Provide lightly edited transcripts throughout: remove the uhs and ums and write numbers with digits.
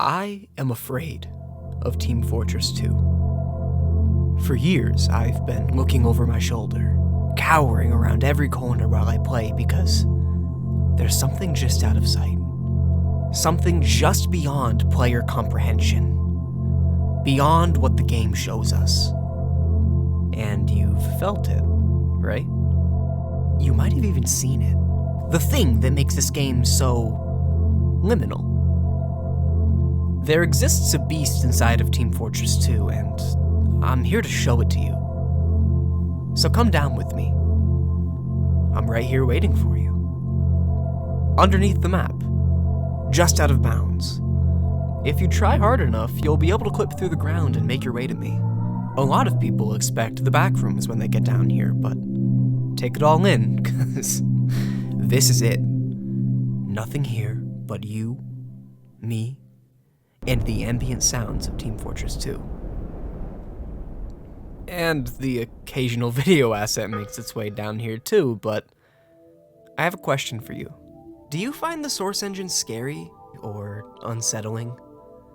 I am afraid of Team Fortress 2. For years, I've been looking over my shoulder, cowering around every corner while I play because there's something just out of sight. Something just beyond player comprehension. Beyond what the game shows us. And you've felt it, right? You might have even seen it. The thing that makes this game so liminal. There exists a beast inside of Team Fortress 2, and I'm here to show it to you. So come down with me. I'm right here waiting for you. Underneath the map, just out of bounds. If you try hard enough, you'll be able to clip through the ground and make your way to me. A lot of people expect the Backrooms when they get down here, but take it all in, because this is it. Nothing here but you, me, and the ambient sounds of Team Fortress 2. And the occasional video asset makes its way down here too, but I have a question for you. Do you find the Source engine scary or unsettling?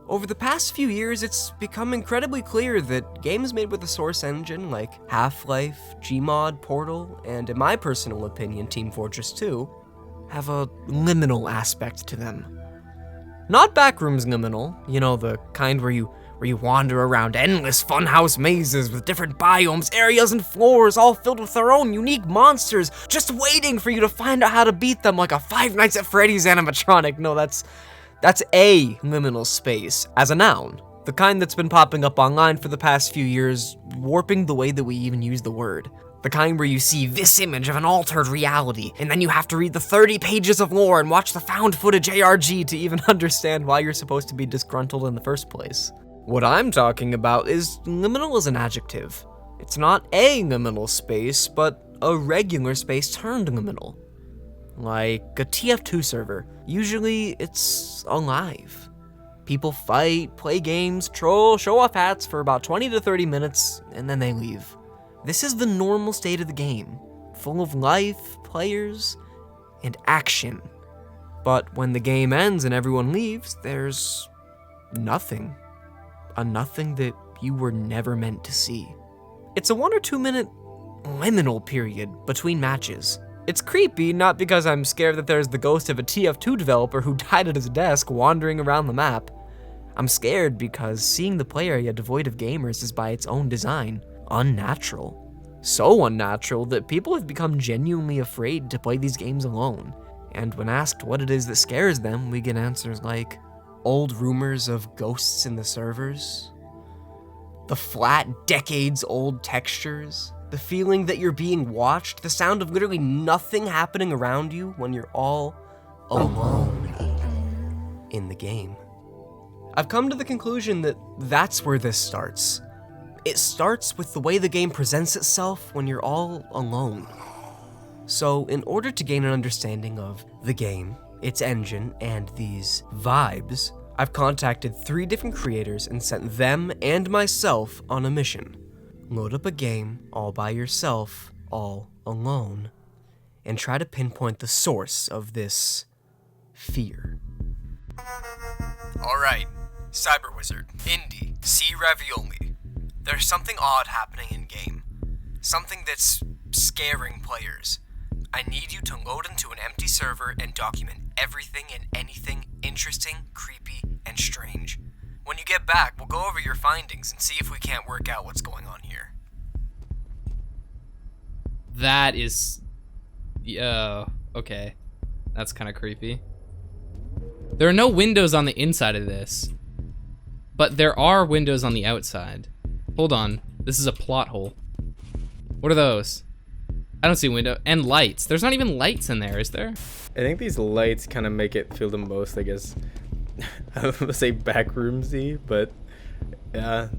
Over the past few years, it's become incredibly clear that games made with the Source engine like Half-Life, Gmod, Portal, and in my personal opinion, Team Fortress 2, have a liminal aspect to them. Not Backrooms liminal, you know, the kind where you wander around endless funhouse mazes with different biomes, areas, and floors, all filled with their own unique monsters, just waiting for you to find out how to beat them like a Five Nights at Freddy's animatronic. No, that's a liminal space, as a noun. The kind that's been popping up online for the past few years, warping the way that we even use the word. The kind where you see this image of an altered reality, and then you have to read the 30 pages of lore and watch the found footage ARG to even understand why you're supposed to be disgruntled in the first place. What I'm talking about is liminal as an adjective. It's not a liminal space, but a regular space turned liminal. Like a TF2 server. Usually it's alive. People fight, play games, troll, show off hats for about 20 to 30 minutes, and then they leave. This is the normal state of the game, full of life, players, and action. But when the game ends and everyone leaves, there's nothing. A nothing that you were never meant to see. It's a 1 or 2 minute liminal period between matches. It's creepy, not because I'm scared that there's the ghost of a TF2 developer who died at his desk wandering around the map. I'm scared because seeing the play area devoid of gamers is by its own design unnatural. So unnatural that people have become genuinely afraid to play these games alone. And when asked what it is that scares them, we get answers like, old rumors of ghosts in the servers, the flat, decades-old textures, the feeling that you're being watched, the sound of literally nothing happening around you when you're all alone in the game. I've come to the conclusion that that's where this starts. It starts with the way the game presents itself when you're all alone. So, in order to gain an understanding of the game, its engine, and these vibes, I've contacted 3 different creators and sent them and myself on a mission. Load up a game all by yourself, all alone, and try to pinpoint the source of this fear. Alright, Cyber Wizard, Indie, C. Ravioli. There's something odd happening in game. Something that's scaring players. I need you to load into an empty server and document everything and anything interesting, creepy, and strange. When you get back, we'll go over your findings and see if we can't work out what's going on here. That is... okay. That's kind of creepy. There are no windows on the inside of this, but there are windows on the outside. Hold on. This is a plot hole. What are those? I don't see a window. And lights. There's not even lights in there, is there? I think these lights kind of make it feel the most, I guess, I don't want to say backroomsy, but yeah,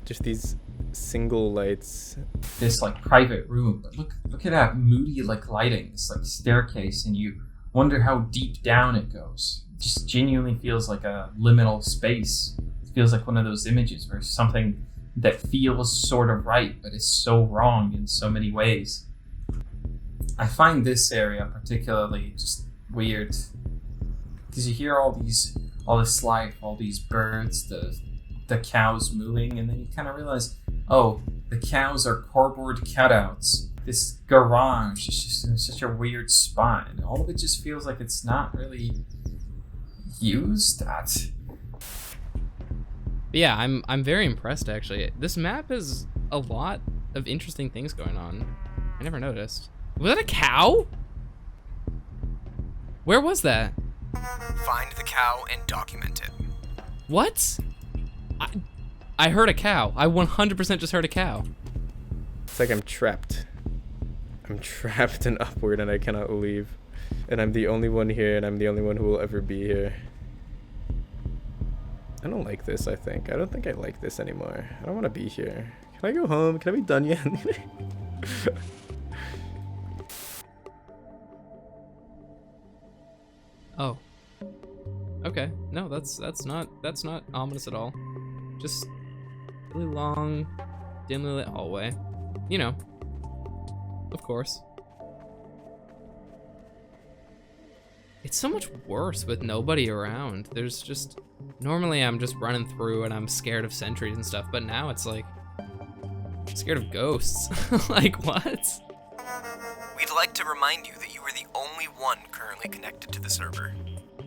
just these single lights. This like private room, but look at that moody like lighting, this like staircase, and you wonder how deep down it goes. It just genuinely feels like a liminal space. It feels like one of those images where something that feels sort of right, but is so wrong in so many ways. I find this area particularly just weird because you hear all these all this life, all these birds, the cows mooing, and then you kind of realize, oh, the cows are cardboard cutouts. This garage is just in such a weird spot, and all of it just feels like it's not really used. Yeah, I'm very impressed actually. This map has a lot of interesting things going on. I never noticed. Was that a cow? Where was that? Find the cow and document it. What? I heard a cow. I 100% just heard a cow. It's like I'm trapped. I'm trapped in Upward and I cannot leave. And I'm the only one here, and I'm the only one who will ever be here. I don't like this, I think. I don't think I like this anymore. I don't want to be here. Can I go home? Can I be done yet? Oh. Okay. No, that's not ominous at all. Just really long, dimly lit hallway. You know. Of course. It's so much worse with nobody around. There's just... Normally I'm just running through and I'm scared of sentries and stuff, but now it's like... I'm scared of ghosts. Like, what? We'd like to remind you that you are the only one currently connected to the server.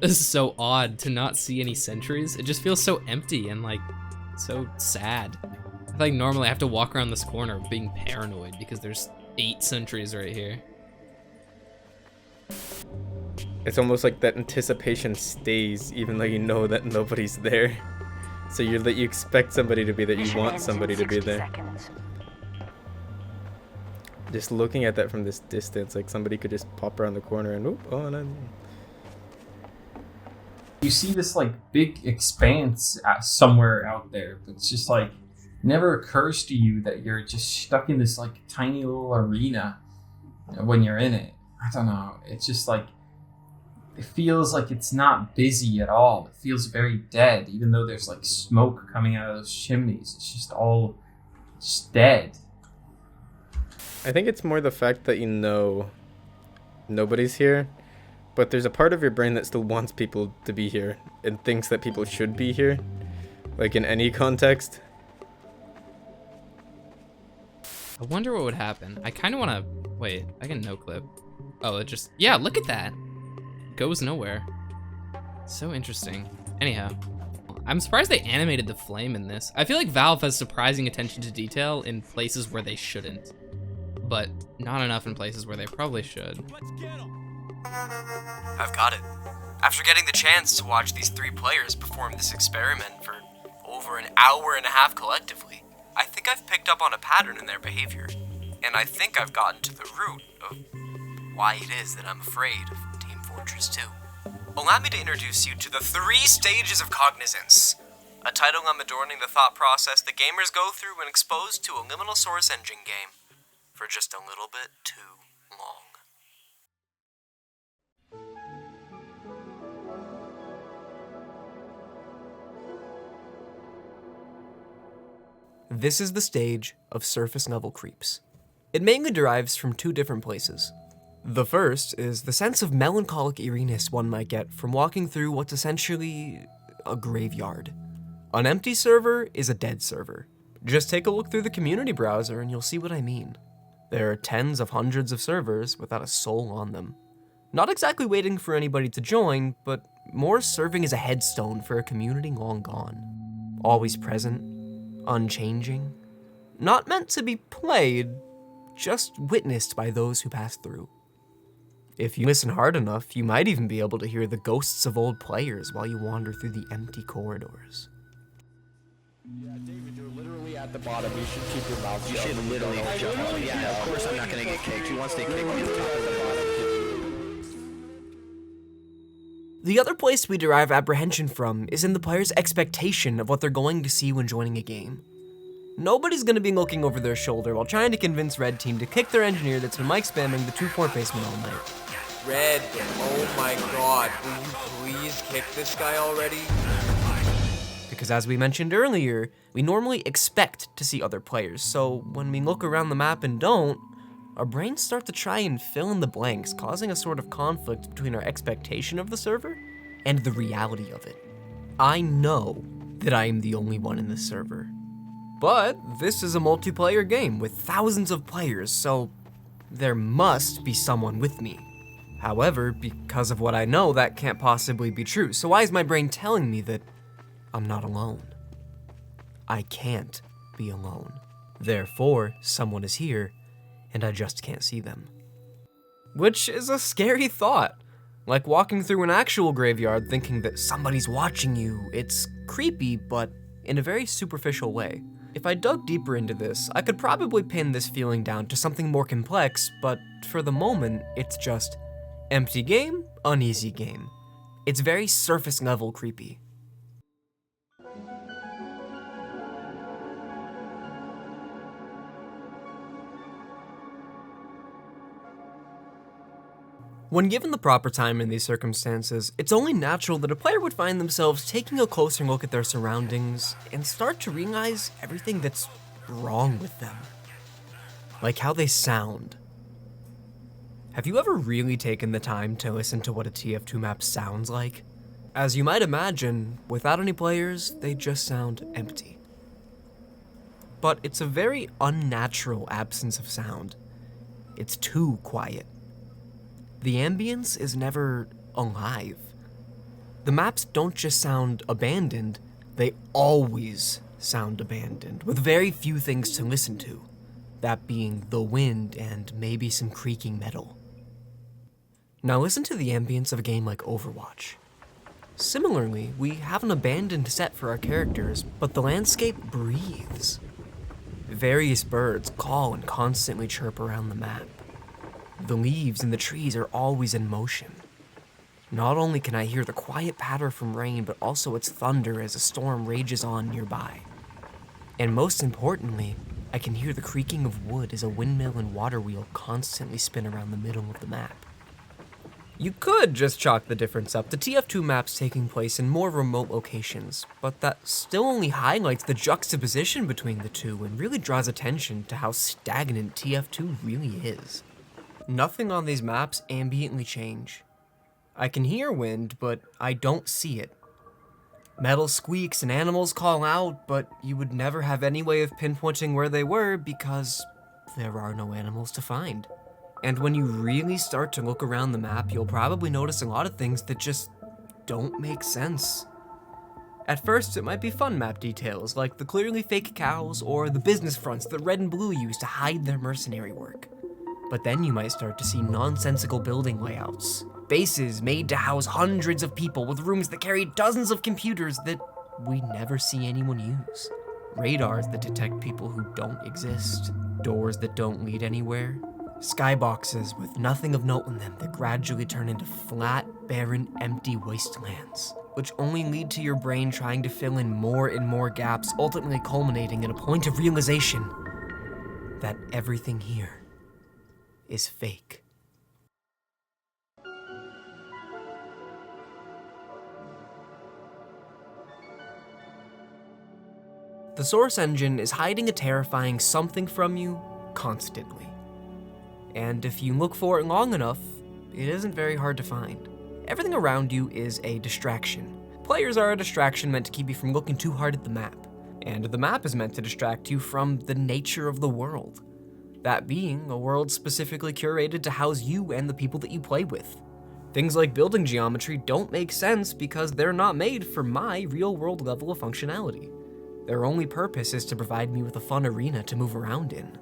This is so odd to not see any sentries. It just feels so empty and like so sad. I feel like normally I have to walk around this corner being paranoid because there's 8 sentries right here. It's almost like that anticipation stays even though you know that nobody's there. So you expect somebody to be there, you want somebody to be there. Just looking at that from this distance, like somebody could just pop around the corner and whoop, oh, and then... You see this like big expanse somewhere out there, but it's just like never occurs to you that you're just stuck in this like tiny little arena when you're in it. I don't know. It's just like it feels like it's not busy at all. It feels very dead, even though there's like smoke coming out of those chimneys. It's just all just dead. I think it's more the fact that you know nobody's here, but there's a part of your brain that still wants people to be here and thinks that people should be here, like in any context. I wonder what would happen. I kind of want to... Wait, I can no clip. Oh, it just... Yeah, look at that. Goes nowhere. So interesting. Anyhow, I'm surprised they animated the flame in this. I feel like Valve has surprising attention to detail in places where they shouldn't, but not enough in places where they probably should. I've got it. After getting the chance to watch these 3 players perform this experiment for over an hour and a half collectively, I think I've picked up on a pattern in their behavior, and I think I've gotten to the root of why it is that I'm afraid of Team Fortress 2. Allow me to introduce you to the 3 stages of cognizance, a title I'm adorning the thought process that gamers go through when exposed to a liminal source engine game for just a little bit too long. This is the stage of surface level creeps. It mainly derives from 2 different places. The first is the sense of melancholic eeriness one might get from walking through what's essentially a graveyard. An empty server is a dead server. Just take a look through the community browser and you'll see what I mean. There are tens of hundreds of servers without a soul on them. Not exactly waiting for anybody to join, but more serving as a headstone for a community long gone. Always present, unchanging, not meant to be played, just witnessed by those who pass through. If you listen hard enough, you might even be able to hear the ghosts of old players while you wander through the empty corridors. Yeah, David, you're literally at the bottom. You should keep your mouth shut. You should literally jump. Yeah, of course I'm not gonna get kicked. You want to stay kicked at the top of the bottom. The other place we derive apprehension from is in the player's expectation of what they're going to see when joining a game. Nobody's going to be looking over their shoulder while trying to convince Red Team to kick their engineer that's been mic spamming the 2-4 basement all night. Red, oh my god, will you please kick this guy already? Because as we mentioned earlier, we normally expect to see other players, so when we look around the map and don't, our brains start to try and fill in the blanks, causing a sort of conflict between our expectation of the server and the reality of it. I know that I am the only one in this server. But this is a multiplayer game with thousands of players, so there must be someone with me. However, because of what I know, that can't possibly be true. So why is my brain telling me that I'm not alone? I can't be alone. Therefore, someone is here, and I just can't see them. Which is a scary thought. Like walking through an actual graveyard thinking that somebody's watching you. It's creepy, but in a very superficial way. If I dug deeper into this, I could probably pin this feeling down to something more complex, but for the moment, it's just empty game, uneasy game. It's very surface level creepy. When given the proper time in these circumstances, it's only natural that a player would find themselves taking a closer look at their surroundings and start to realize everything that's wrong with them. Like how they sound. Have you ever really taken the time to listen to what a TF2 map sounds like? As you might imagine, without any players, they just sound empty. But it's a very unnatural absence of sound. It's too quiet. The ambience is never alive. The maps don't just sound abandoned, they always sound abandoned, with very few things to listen to, that being the wind and maybe some creaking metal. Now listen to the ambience of a game like Overwatch. Similarly, we have an abandoned set for our characters, but the landscape breathes. Various birds call and constantly chirp around the map. The leaves in the trees are always in motion. Not only can I hear the quiet patter from rain, but also its thunder as a storm rages on nearby. And most importantly, I can hear the creaking of wood as a windmill and water wheel constantly spin around the middle of the map. You could just chalk the difference up to TF2 maps taking place in more remote locations, but that still only highlights the juxtaposition between the two and really draws attention to how stagnant TF2 really is. Nothing on these maps ambiently change. I can hear wind, but I don't see it. Metal squeaks and animals call out, but you would never have any way of pinpointing where they were because there are no animals to find. And when you really start to look around the map, you'll probably notice a lot of things that just don't make sense. At first, it might be fun map details, like the clearly fake cows or the business fronts that Red and Blue use to hide their mercenary work. But then you might start to see nonsensical building layouts. Bases made to house hundreds of people with rooms that carry dozens of computers that we never see anyone use. Radars that detect people who don't exist. Doors that don't lead anywhere. Skyboxes with nothing of note in them that gradually turn into flat, barren, empty wastelands, which only lead to your brain trying to fill in more and more gaps, ultimately culminating in a point of realization that everything here is fake. The Source Engine is hiding a terrifying something from you constantly. And if you look for it long enough, it isn't very hard to find. Everything around you is a distraction. Players are a distraction meant to keep you from looking too hard at the map. And the map is meant to distract you from the nature of the world. That being a world specifically curated to house you and the people that you play with. Things like building geometry don't make sense because they're not made for my real-world level of functionality. Their only purpose is to provide me with a fun arena to move around in.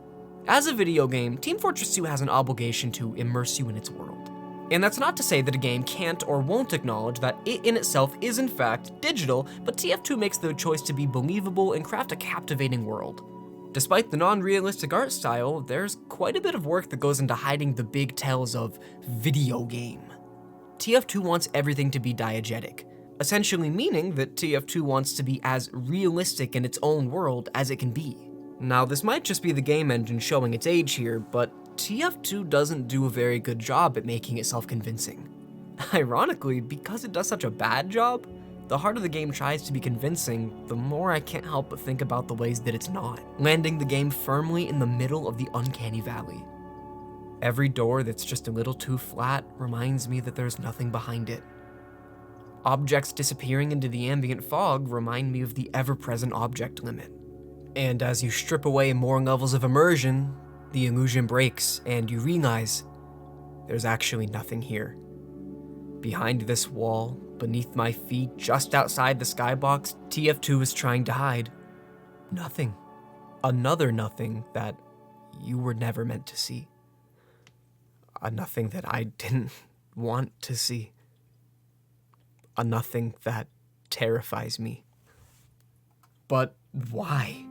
As a video game, Team Fortress 2 has an obligation to immerse you in its world. And that's not to say that a game can't or won't acknowledge that it in itself is in fact digital, but TF2 makes the choice to be believable and craft a captivating world. Despite the non-realistic art style, there's quite a bit of work that goes into hiding the big tells of video game. TF2 wants everything to be diegetic, essentially meaning that TF2 wants to be as realistic in its own world as it can be. Now, this might just be the game engine showing its age here, but TF2 doesn't do a very good job at making itself convincing. Ironically, because it does such a bad job, the harder the game tries to be convincing, the more I can't help but think about the ways that it's not, landing the game firmly in the middle of the uncanny valley. Every door that's just a little too flat reminds me that there's nothing behind it. Objects disappearing into the ambient fog remind me of the ever-present object limit. And as you strip away more levels of immersion, the illusion breaks and you realize there's actually nothing here. Behind this wall, beneath my feet, just outside the skybox, TF2 is trying to hide. Nothing. Another nothing that you were never meant to see. A nothing that I didn't want to see. A nothing that terrifies me. But why?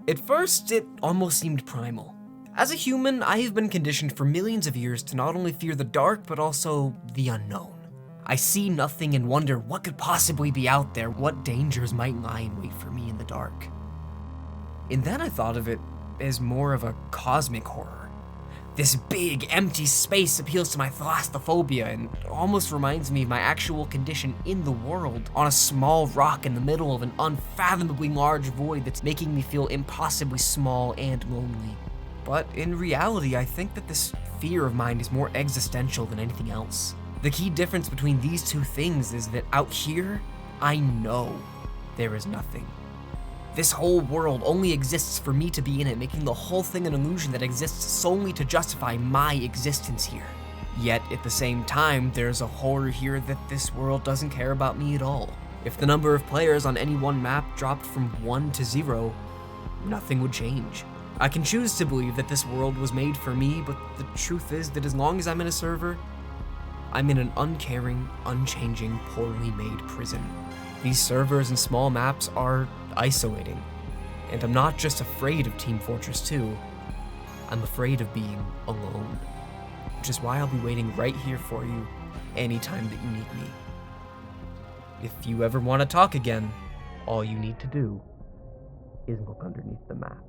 At first, it almost seemed primal. As a human, I have been conditioned for millions of years to not only fear the dark, but also the unknown. I see nothing and wonder what could possibly be out there, what dangers might lie in wait for me in the dark. And then I thought of it as more of a cosmic horror. This big, empty space appeals to my thalassophobia and almost reminds me of my actual condition in the world, on a small rock in the middle of an unfathomably large void that's making me feel impossibly small and lonely. But in reality, I think that this fear of mine is more existential than anything else. The key difference between these two things is that out here, I know there is nothing. This whole world only exists for me to be in it, making the whole thing an illusion that exists solely to justify my existence here. Yet, at the same time, there's a horror here that this world doesn't care about me at all. If the number of players on any one map dropped from 1 to 0, nothing would change. I can choose to believe that this world was made for me, but the truth is that as long as I'm in a server, I'm in an uncaring, unchanging, poorly made prison. These servers and small maps are isolating, and I'm not just afraid of Team Fortress 2, I'm afraid of being alone, which is why I'll be waiting right here for you anytime that you need me. If you ever want to talk again, all you need to do is look underneath the map.